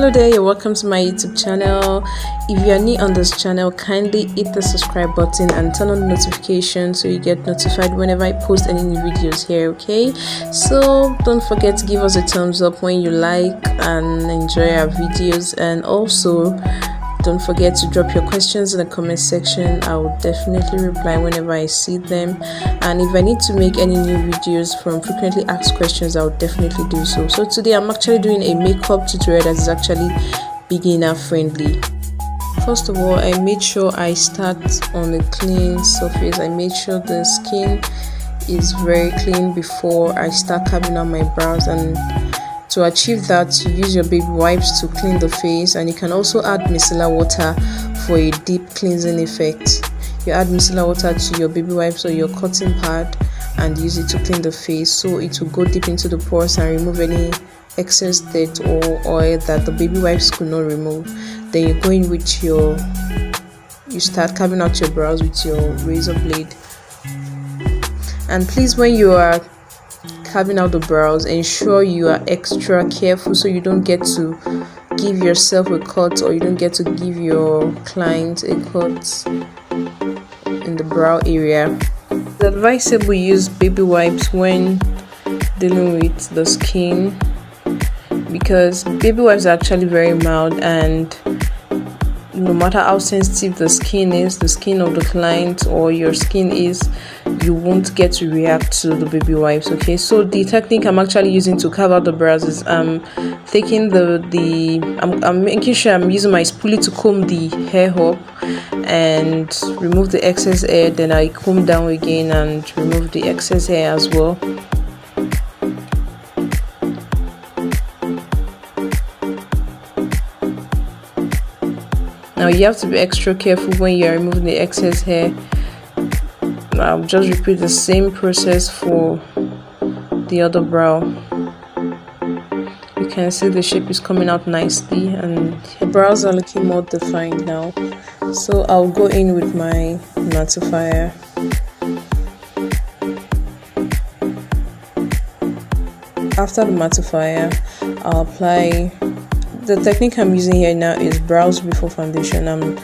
Hello there, you're welcome to my YouTube channel. If you are new on this channel, kindly hit the subscribe button and turn on the notification so you get notified whenever I post any new videos here, okay? So don't forget to give us a thumbs up when you like and enjoy our videos, and also don't forget to drop your questions in the comment section. I will definitely reply whenever I see them, and if I need to make any new videos from frequently asked questions, I will definitely do so. So today I'm actually doing a makeup tutorial that is actually beginner friendly. First of all, I made sure I start on a clean surface. I made sure the skin is very clean before I start carving out my brows, and to achieve that, you use your baby wipes to clean the face, and you can also add micellar water for a deep cleansing effect. You add micellar water to your baby wipes or your cotton pad and use it to clean the face, so it will go deep into the pores and remove any excess dirt or oil that the baby wipes could not remove. Then you go in with you start carving out your brows with your razor blade. And please, when you are carving out the brows, ensure you are extra careful so you don't get to give yourself a cut, or you don't get to give your client a cut in the brow area. It's advisable to use baby wipes when dealing with the skin, because baby wipes are actually very mild, and no matter how sensitive the skin is, the skin of the client or your skin is, you won't get to react to the baby wipes. Okay, so the technique I'm actually using to carve out the brows is taking I'm making sure I'm using my spoolie to comb the hair up and remove the excess hair. Then I comb down again and remove the excess hair as well. Now you have to be extra careful when you are removing the excess hair. I'll just repeat the same process for the other brow. You can see the shape is coming out nicely and the brows are looking more defined now. So I'll go in with my mattifier. After the mattifier, I'll apply. The technique I'm using here now is brows before foundation. I'm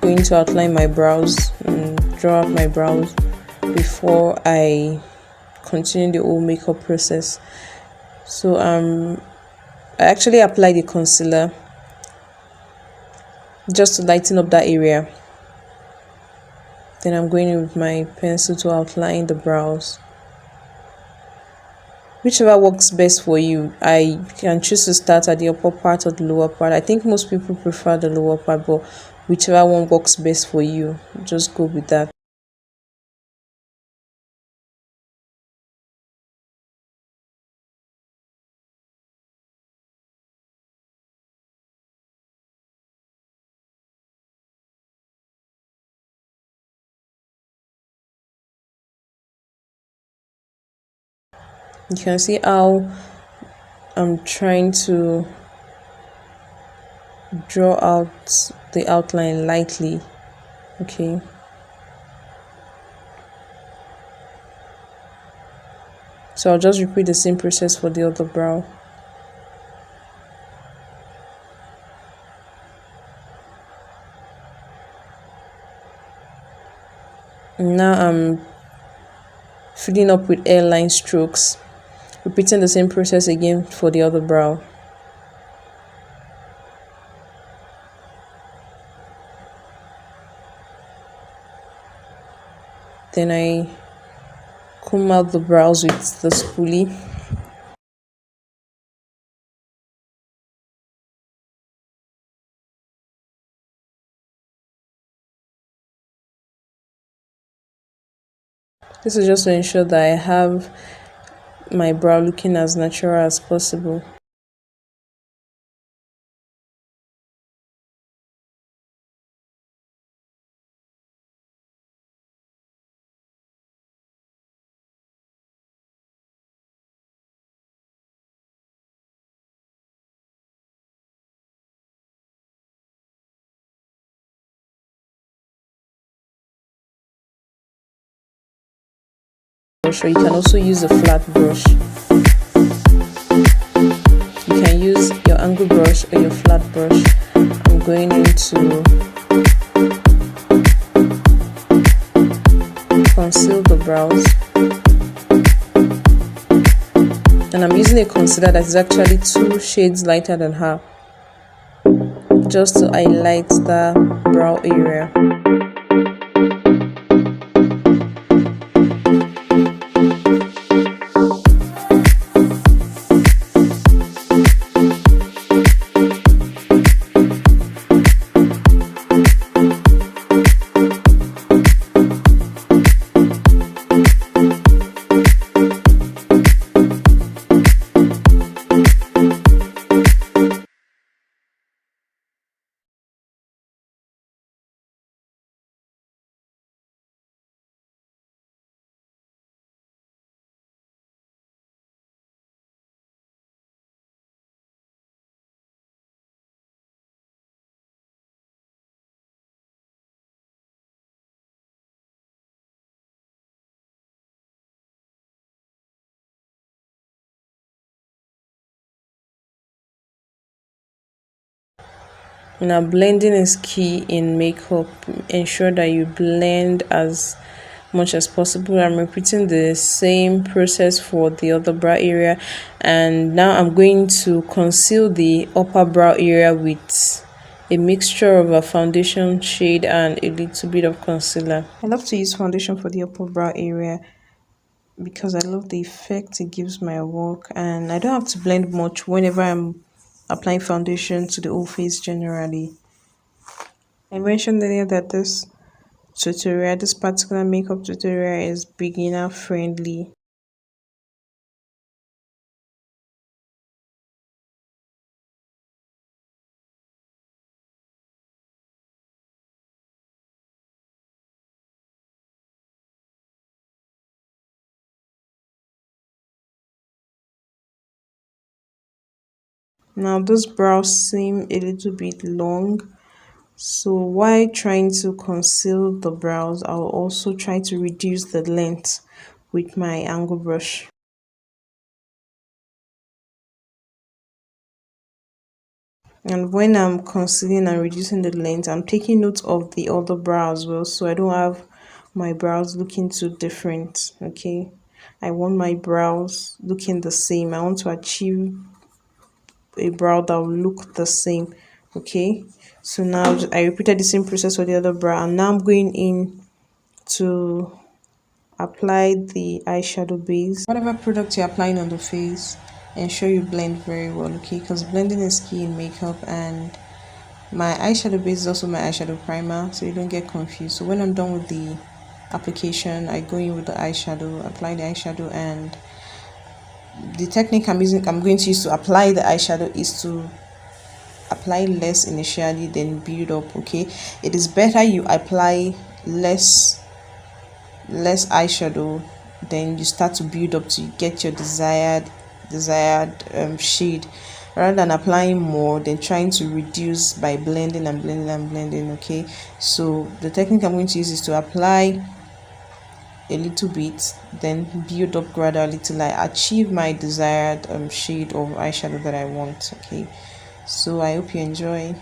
going to outline my brows and draw out my brows before I continue the whole makeup process. So I actually apply the concealer just to lighten up that area. Then I'm going in with my pencil to outline the brows. Whichever works best for you. I can choose to start at the upper part or the lower part. I think most people prefer the lower part, but whichever one works best for you, just go with that. You can see how I'm trying to draw out the outline lightly. Okay. So I'll just repeat the same process for the other brow. Now I'm filling up with hairline strokes, repeating the same process again for the other brow. Then I comb out the brows with the spoolie. This is just to ensure that I have my brow looking as natural as possible. Or you can also use a flat brush. You can use your your angle brush or your flat brush, I'm going into Conceal the Brows, and I'm using a concealer that is actually 2 shades lighter than her, just to highlight the brow area. Now, blending is key in makeup. Ensure that you blend as much as possible. I'm repeating the same process for the other brow area, and now I'm going to conceal the upper brow area with a mixture of a foundation shade and a little bit of concealer. I love to use foundation for the upper brow area because I love the effect it gives my work, and I don't have to blend much whenever I'm applying foundation to the whole face generally. I mentioned earlier that this particular makeup tutorial is beginner friendly. Now those brows seem a little bit long, so while trying to conceal the brows, I'll also try to reduce the length with my angle brush. And when I'm concealing and reducing the length, I'm taking note of the other brow as well, so I don't have my brows looking too different. Okay, I want my brows looking the same. I want to achieve a brow that will look the same. Okay, so now I repeated the same process for the other brow, and now I'm going in to apply the eyeshadow base. Whatever product you're applying on the face, ensure you blend very well, okay, because blending is key in makeup. And my eyeshadow base is also my eyeshadow primer, so you don't get confused. So when I'm done with the application, I go in with the eyeshadow, apply the eyeshadow, and the technique I'm going to use to apply the eyeshadow is to apply less initially, then build up. Okay, it is better you apply less eyeshadow, then you start to build up to get your desired shade, rather than applying more then trying to reduce by blending and blending and blending. Okay, so the technique I'm going to use is to apply a little bit, then build up gradually till I achieve my desired shade of eyeshadow that I want. Okay, so I hope you enjoy.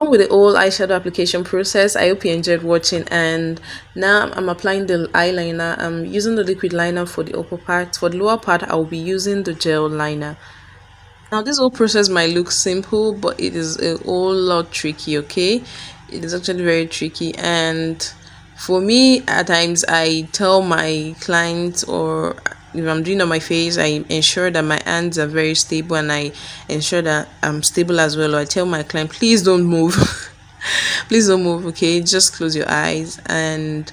With the whole eyeshadow application process, I hope you enjoyed watching, and now I'm applying the eyeliner. I'm using the liquid liner for the upper part. For the lower part, I'll be using the gel liner. Now this whole process might look simple, but it is a whole lot tricky. Okay, it is actually very tricky, and for me at times I tell my clients, or if I'm doing on my face, I ensure that my hands are very stable, and I ensure that I'm stable as well. Or I tell my client, please don't move. Please don't move. Okay, just close your eyes. And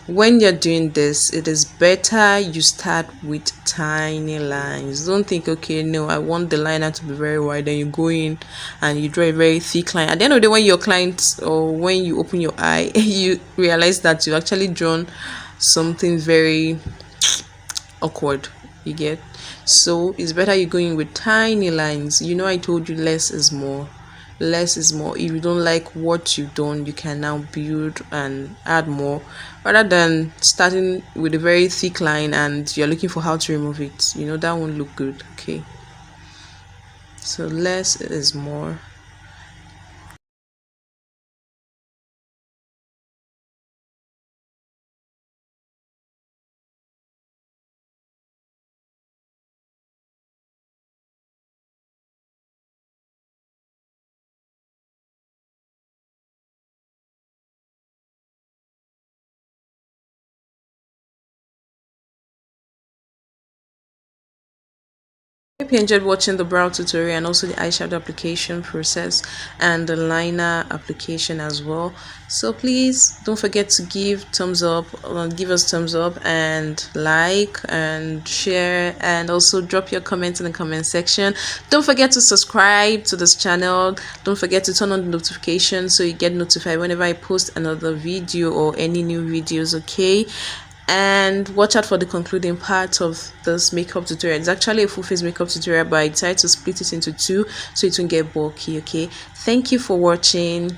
when you're doing this, it is better you start with tiny lines. Don't think, okay, no, I want the liner to be very wide, then you go in and you draw a very thick line. At the end of the day, when your client, or when you open your eye, you realize that you actually drawn something very awkward, you get. So it's better you go in with tiny lines. I told you less is more. Less is more. If you don't like what you've done, you can now build and add more, rather than starting with a very thick line and you're looking for how to remove it. That won't look good. Okay, so less is more. Hope you enjoyed watching the brow tutorial, and also the eyeshadow application process and the liner application as well. So please don't forget to give us thumbs up, and like and share, and also drop your comments in the comment section. Don't forget to subscribe to this channel. Don't forget to turn on the notification so you get notified whenever I post another video or any new videos. Okay, and watch out for the concluding part of this makeup tutorial. It's actually a full face makeup tutorial, but I decided to split it into two so it won't get bulky. Okay, thank you for watching.